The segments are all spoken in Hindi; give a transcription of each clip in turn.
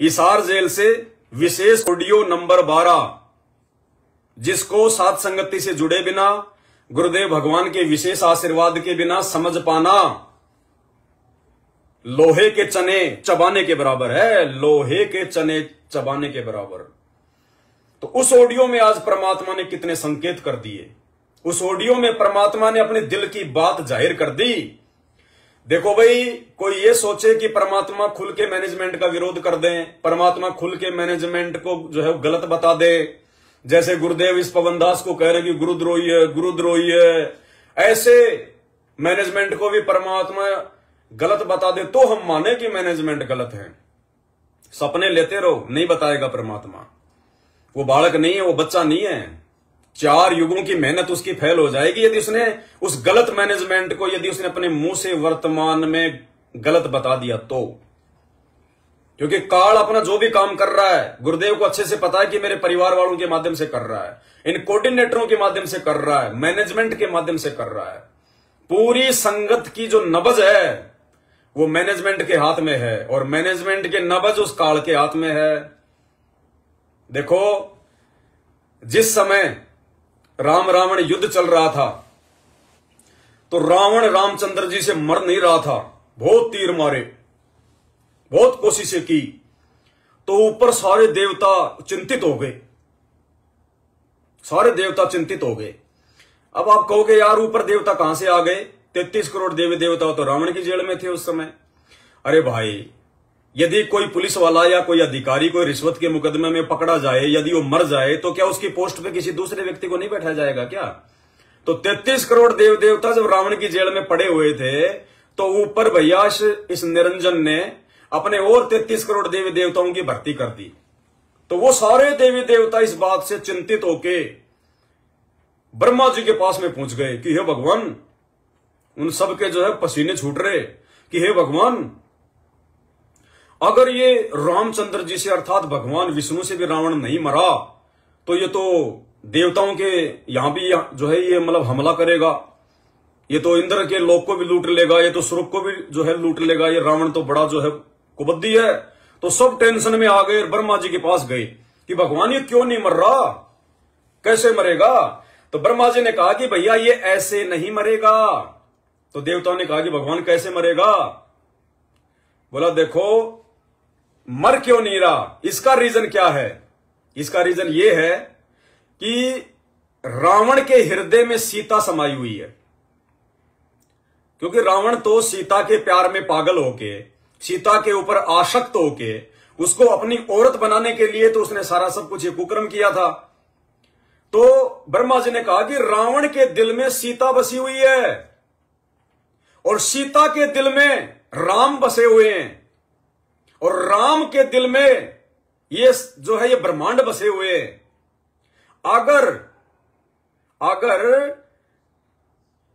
हिसार जेल से विशेष ऑडियो नंबर 12, जिसको सात संगति से जुड़े बिना, गुरुदेव भगवान के विशेष आशीर्वाद के बिना समझ पाना लोहे के चने चबाने के बराबर है, लोहे के चने चबाने के बराबर। तो उस ऑडियो में आज परमात्मा ने कितने संकेत कर दिए, उस ऑडियो में परमात्मा ने अपने दिल की बात जाहिर कर दी। देखो भाई, कोई ये सोचे कि परमात्मा खुल के मैनेजमेंट का विरोध कर दें, परमात्मा खुल के मैनेजमेंट को जो है गलत बता दे, जैसे गुरुदेव इस पवनदास को कह रहे कि गुरुद्रोही है, गुरुद्रोही है, ऐसे मैनेजमेंट को भी परमात्मा गलत बता दे तो हम माने कि मैनेजमेंट गलत है। सपने लेते रहो, नहीं बताएगा परमात्मा। वो बालक नहीं है, वो बच्चा नहीं है। 4 युगों की मेहनत उसकी फेल हो जाएगी यदि उसने उस गलत मैनेजमेंट को, यदि उसने अपने मुंह से वर्तमान में गलत बता दिया तो। क्योंकि काल अपना जो भी काम कर रहा है, गुरुदेव को अच्छे से पता है कि मेरे परिवार वालों के माध्यम से कर रहा है, इन कोऑर्डिनेटरों के माध्यम से कर रहा है, मैनेजमेंट के माध्यम से कर रहा है। पूरी संगत की जो नब्ज है वो मैनेजमेंट के हाथ में है, और मैनेजमेंट के नब्ज उस काल के हाथ में है। देखो, जिस समय राम रावण युद्ध चल रहा था तो रावण रामचंद्र जी से मर नहीं रहा था। बहुत तीर मारे, बहुत कोशिशें की, तो ऊपर सारे देवता चिंतित हो गए, सारे देवता चिंतित हो गए। अब आप कहोगे यार ऊपर देवता कहां से आ गए, 33 करोड़ देवी देवता तो रावण की जेल में थे उस समय। अरे भाई, यदि कोई पुलिस वाला या कोई अधिकारी कोई रिश्वत के मुकदमे में पकड़ा जाए, यदि वो मर जाए, तो क्या उसकी पोस्ट पे किसी दूसरे व्यक्ति को नहीं बैठाया जाएगा क्या? तो 33 करोड़ देव देवता जब रावण की जेल में पड़े हुए थे तो ऊपर भैया इस निरंजन ने अपने और 33 करोड़ देवी देवताओं की भर्ती कर दी। तो वो सारे देवी देवता इस बात से चिंतित होके ब्रह्मा जी के पास में पहुंच गए कि हे भगवान, उन सब के जो है पसीने छूट रहे कि हे भगवान, अगर ये रामचंद्र जी से अर्थात भगवान विष्णु से भी रावण नहीं मरा तो ये तो देवताओं के यहां भी जो है ये मतलब हमला करेगा, ये तो इंद्र के लोक को भी लूट लेगा, ये तो स्वर्ग को भी जो है लूट लेगा, ये रावण तो बड़ा जो है कुबद्दी है। तो सब टेंशन में आ गए, ब्रह्मा जी के पास गए कि भगवान ये क्यों नहीं मर रहा, कैसे मरेगा? तो ब्रह्मा जी ने कहा कि भैया ये ऐसे नहीं मरेगा। तो देवताओं ने कहा कि भगवान कैसे मरेगा? बोला देखो, मर क्यों नहीं रहा, इसका रीजन क्या है? इसका रीजन ये है कि रावण के हृदय में सीता समाई हुई है। क्योंकि रावण तो सीता के प्यार में पागल होके, सीता के ऊपर आसक्त होके, उसको अपनी औरत बनाने के लिए तो उसने सारा सब कुछ ये कुकर्म किया था। तो ब्रह्मा जी ने कहा कि रावण के दिल में सीता बसी हुई है और सीता के दिल में राम बसे हुए हैं, और राम के दिल में ये जो है ये ब्रह्मांड बसे हुए हैं। अगर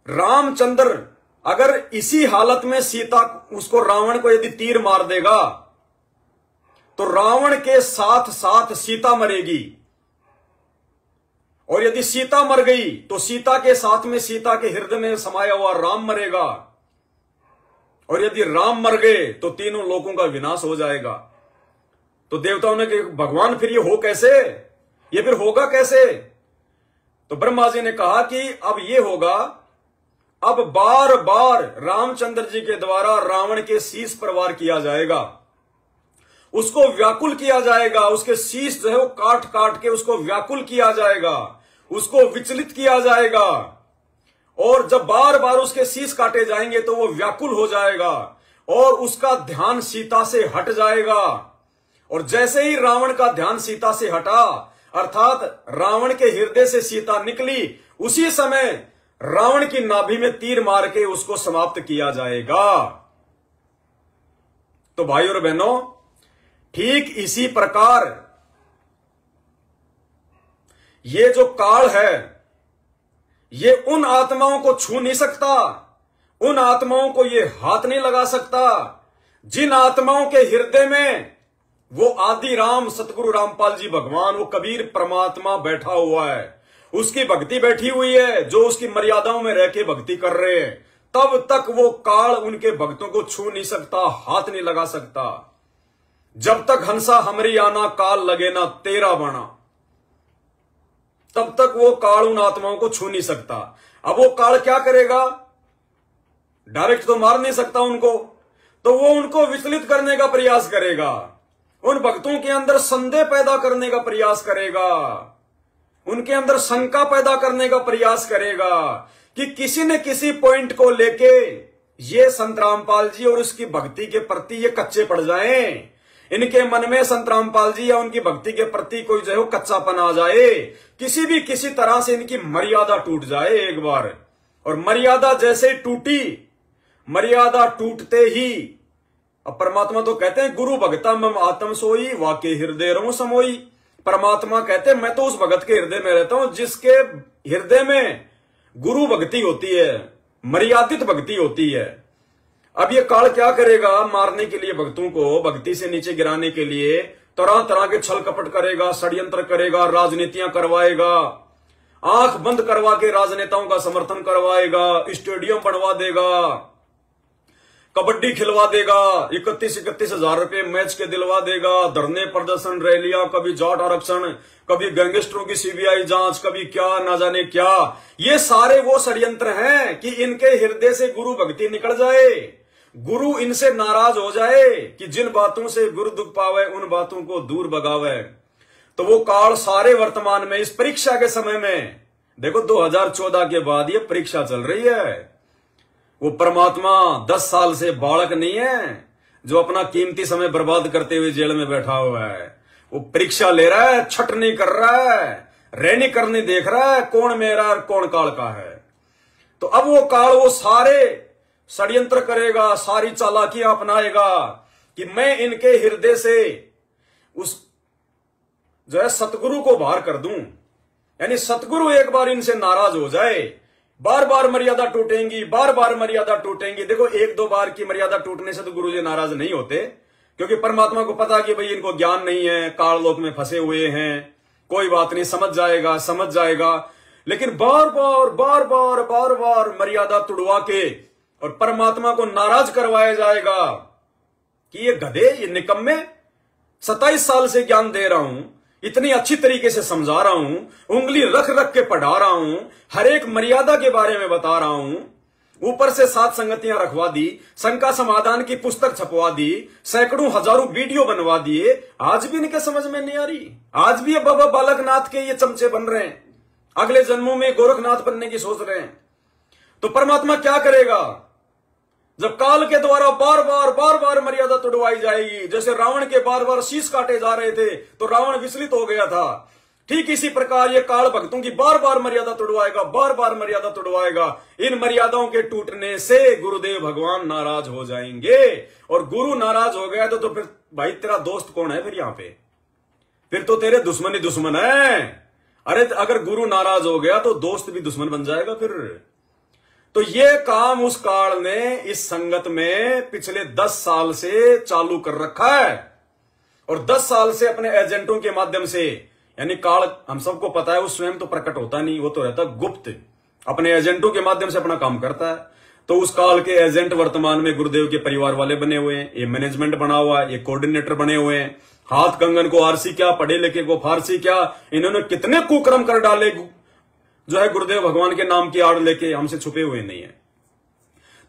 रामचंद्र अगर इसी हालत में सीता उसको रावण को यदि तीर मार देगा तो रावण के साथ साथ सीता मरेगी, और यदि सीता मर गई तो सीता के साथ में सीता के हृदय में समाया हुआ राम मरेगा, और यदि राम मर गए तो तीनों लोगों का विनाश हो जाएगा। तो देवताओं ने कहा भगवान फिर ये हो कैसे, ये फिर होगा कैसे? तो ब्रह्मा जी ने कहा कि अब ये होगा, अब बार बार रामचंद्र जी के द्वारा रावण के शीश पर वार किया जाएगा, उसको व्याकुल किया जाएगा, उसके शीश जो है वो काट काट के उसको व्याकुल किया जाएगा, उसको विचलित किया जाएगा, और जब बार बार उसके शीश काटे जाएंगे तो वो व्याकुल हो जाएगा और उसका ध्यान सीता से हट जाएगा। और जैसे ही रावण का ध्यान सीता से हटा, अर्थात रावण के हृदय से सीता निकली, उसी समय रावण की नाभि में तीर मार के उसको समाप्त किया जाएगा। तो भाई और बहनों, ठीक इसी प्रकार ये जो काल है ये उन आत्माओं को छू नहीं सकता, उन आत्माओं को ये हाथ नहीं लगा सकता जिन आत्माओं के हृदय में वो आदि राम सतगुरु रामपाल जी भगवान, वो कबीर परमात्मा बैठा हुआ है, उसकी भक्ति बैठी हुई है, जो उसकी मर्यादाओं में रह के भक्ति कर रहे हैं। तब तक वो काल उनके भक्तों को छू नहीं सकता, हाथ नहीं लगा सकता। जब तक हंसा हमरी आना काल लगे ना तेरा बाणा, तब तक वो काल उन आत्माओं को छू नहीं सकता। अब वो काल क्या करेगा? डायरेक्ट तो मार नहीं सकता उनको, तो वो उनको विचलित करने का प्रयास करेगा, उन भक्तों के अंदर संदेह पैदा करने का प्रयास करेगा, उनके अंदर शंका पैदा करने का प्रयास करेगा कि किसी न किसी पॉइंट को लेके ये संत रामपाल जी और उसकी भक्ति के प्रति ये कच्चे पड़ जाएं, इनके मन में संत रामपाल जी या उनकी भक्ति के प्रति कोई जो है कच्चापन आ जाए, किसी तरह से इनकी मर्यादा टूट जाए एक बार। और मर्यादा जैसे टूटी, मर्यादा टूटते ही अब परमात्मा तो कहते हैं गुरु भगता मम आत्म सोई वाके हृदय रो समोई। परमात्मा कहते हैं मैं तो उस भगत के हृदय में रहता हूं जिसके हृदय में गुरु भक्ति होती है, मर्यादित भक्ति होती है। अब ये काल क्या करेगा? मारने के लिए भक्तों को भक्ति से नीचे गिराने के लिए तरह तरह के छल कपट करेगा, षड्यंत्र करेगा, राजनीतियां करवाएगा, आंख बंद करवा के राजनेताओं का समर्थन करवाएगा, स्टेडियम बनवा देगा, कबड्डी खिलवा देगा, 31-31 हजार रुपए मैच के दिलवा देगा, धरने प्रदर्शन रैलियां, कभी जाट आरक्षण, कभी गैंगस्टरों की सीबीआई जांच, कभी क्या ना जाने क्या। ये सारे वो षड्यंत्र हैं कि इनके हृदय से गुरु भक्ति निकल जाए, गुरु इनसे नाराज हो जाए कि जिन बातों से गुरु दुख पावे उन बातों को दूर भगावे। तो वो काल सारे वर्तमान में इस परीक्षा के समय में, देखो 2014 के बाद ये परीक्षा चल रही है। वो परमात्मा 10 साल से बालक नहीं है जो अपना कीमती समय बर्बाद करते हुए जेल में बैठा हुआ है। वो परीक्षा ले रहा है, छट नहीं कर रहा है, रैनी करने देख रहा है कौन मेरा और कौन काल का है। तो अब वो काल वो सारे षड्यंत्र करेगा, सारी चालाकियां अपनाएगा कि मैं इनके हृदय से उस जो है सतगुरु को बाहर कर दूं, यानी सतगुरु एक बार इनसे नाराज हो जाए। बार बार मर्यादा टूटेंगी, बार बार मर्यादा टूटेंगी। देखो 1-2 बार की मर्यादा टूटने से तो गुरु जी नाराज नहीं होते, क्योंकि परमात्मा को पता कि भाई इनको ज्ञान नहीं है, काल लोक में फंसे हुए हैं, कोई बात नहीं, समझ जाएगा। लेकिन बार बार मर्यादा तुड़वा के और परमात्मा को नाराज करवाया जाएगा कि ये गधे, ये निकम्मे, 27 साल से ज्ञान दे रहा हूं, इतनी अच्छी तरीके से समझा रहा हूं, उंगली रख रख के पढ़ा रहा हूं, हर एक मर्यादा के बारे में बता रहा हूं, ऊपर से 7 संगतियां रखवा दी, शंका समाधान की पुस्तक छपवा दी, सैकड़ों हजारों वीडियो बनवा दिए, आज भी इनके समझ में नहीं आ रही। आज भी बाबा बालकनाथ के ये चमचे बन रहे हैं, अगले जन्मों में गोरखनाथ बनने की सोच रहे हैं। तो परमात्मा क्या करेगा? जब काल के द्वारा बार बार मर्यादा तोड़वाई जाएगी, जैसे रावण के बार बार शीश काटे जा रहे थे तो रावण विचलित हो गया था, ठीक इसी प्रकार ये काल भक्तों की बार बार मर्यादा तोड़वाएगा, बार बार मर्यादा तोड़वाएगा। इन मर्यादाओं के टूटने से गुरुदेव भगवान नाराज हो जाएंगे, और गुरु नाराज हो गया तो फिर भाई तेरा दोस्त कौन है? फिर यहां पे फिर तो तेरे दुश्मन ही दुश्मन है। अरे अगर गुरु नाराज हो गया तो दोस्त भी दुश्मन बन जाएगा फिर। तो ये काम उस काल ने इस संगत में पिछले 10 साल से चालू कर रखा है, और 10 साल से अपने एजेंटों के माध्यम से, यानी काल हम सबको पता है वो स्वयं तो प्रकट होता नहीं, वो तो रहता गुप्त, अपने एजेंटों के माध्यम से अपना काम करता है। तो उस काल के एजेंट वर्तमान में गुरुदेव के परिवार वाले बने हुए हैं, ये मैनेजमेंट बना हुआ है, ये कोऑर्डिनेटर बने हुए हैं। हाथ कंगन को आरसी क्या, पढ़े लिखे को फारसी क्या, इन्होंने कितने कुकर्म कर डाले जो है गुरुदेव भगवान के नाम की आड़ लेके, हमसे छुपे हुए नहीं है।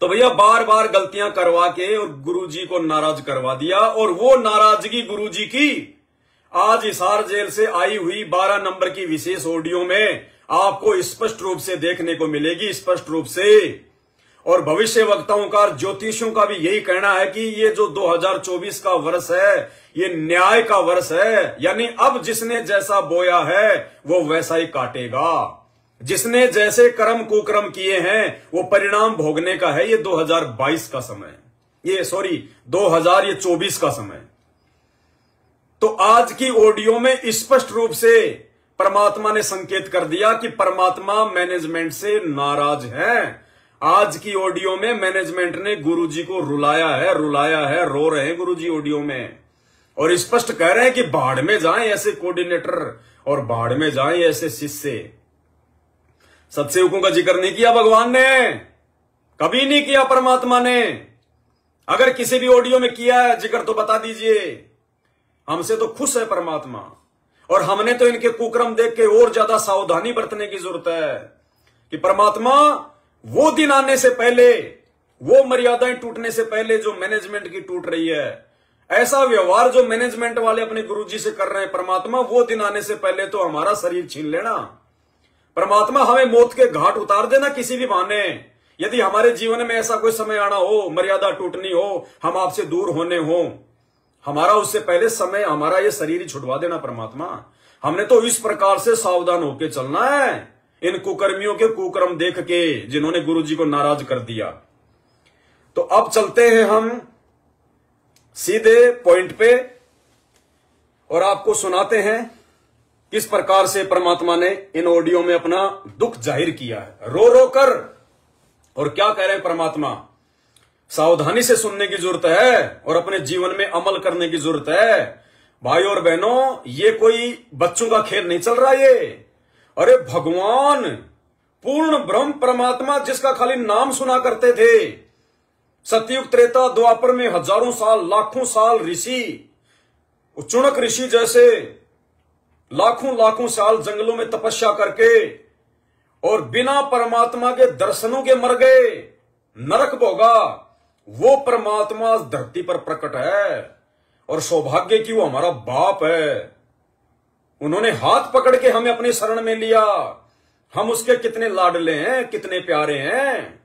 तो भैया बार बार गलतियां करवा के और गुरुजी को नाराज करवा दिया, और वो नाराजगी गुरुजी की आज हिसार जेल से आई हुई 12 नंबर की विशेष ऑडियो में आपको स्पष्ट रूप से देखने को मिलेगी, स्पष्ट रूप से। और भविष्य वक्ताओं का, ज्योतिषियों का भी यही कहना है कि ये जो 2024 का वर्ष है ये न्याय का वर्ष है, यानी अब जिसने जैसा बोया है वो वैसा ही काटेगा। जिसने जैसे कर्म कुकर्म किए हैं वो परिणाम भोगने का है। ये 2022 का समय, ये 2024 का समय। तो आज की ऑडियो में स्पष्ट रूप से परमात्मा ने संकेत कर दिया कि परमात्मा मैनेजमेंट से नाराज है। आज की ऑडियो में मैनेजमेंट ने गुरुजी को रुलाया है, रो रहे हैं गुरुजी ऑडियो में, और स्पष्ट कह रहे हैं कि बाढ़ में जाएं ऐसे कोऑर्डिनेटर और बाढ़ में जाएं ऐसे शिष्य। सत्सेवकों का जिक्र नहीं किया भगवान ने, कभी नहीं किया परमात्मा ने। अगर किसी भी ऑडियो में किया है जिक्र तो बता दीजिए। हमसे तो खुश है परमात्मा, और हमने तो इनके कुकर्म देख के और ज्यादा सावधानी बरतने की जरूरत है कि परमात्मा वो दिन आने से पहले, वो मर्यादाएं टूटने से पहले जो मैनेजमेंट की टूट रही है, ऐसा व्यवहार जो मैनेजमेंट वाले अपने गुरुजी से कर रहे हैं, परमात्मा वो दिन आने से पहले तो हमारा शरीर छीन लेना। परमात्मा हमें मौत के घाट उतार देना किसी भी बहाने। यदि हमारे जीवन में ऐसा कोई समय आना हो, मर्यादा टूटनी हो, हम आपसे दूर होने हो, हमारा उससे पहले समय हमारा ये शरीर ही छुड़वा देना परमात्मा। हमने तो इस प्रकार से सावधान होकर चलना है इन कुकर्मियों के कुकर्म देख के, जिन्होंने गुरुजी को नाराज कर दिया। तो अब चलते हैं हम सीधे पॉइंट पे और आपको सुनाते हैं किस प्रकार से परमात्मा ने इन ऑडियो में अपना दुख जाहिर किया है, रो रो कर। और क्या कह रहे हैं परमात्मा, सावधानी से सुनने की जरूरत है और अपने जीवन में अमल करने की जरूरत है। भाई और बहनों, ये कोई बच्चों का खेल नहीं चल रहा ये। अरे भगवान पूर्ण ब्रह्म परमात्मा, जिसका खाली नाम सुना करते थे, सतयुग त्रेता द्वापर में हजारों साल, लाखों साल ऋषि, चुणक ऋषि जैसे लाखों लाखों साल जंगलों में तपस्या करके और बिना परमात्मा के दर्शनों के मर गए, नरक भोगा, वो परमात्मा धरती पर प्रकट है। और सौभाग्य की वो हमारा बाप है। उन्होंने हाथ पकड़ के हमें अपनी शरण में लिया। हम उसके कितने लाडले हैं, कितने प्यारे हैं।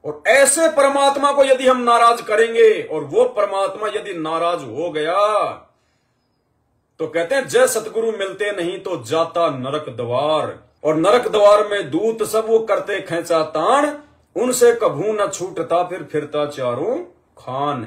और ऐसे परमात्मा को यदि हम नाराज करेंगे और वो परमात्मा यदि नाराज हो गया तो कहते हैं जय सतगुरु मिलते नहीं तो जाता नरक द्वार। और नरक द्वार में दूत सब वो करते खेचा तान, उनसे कभू न छूटता फिर फिरता चारों खान।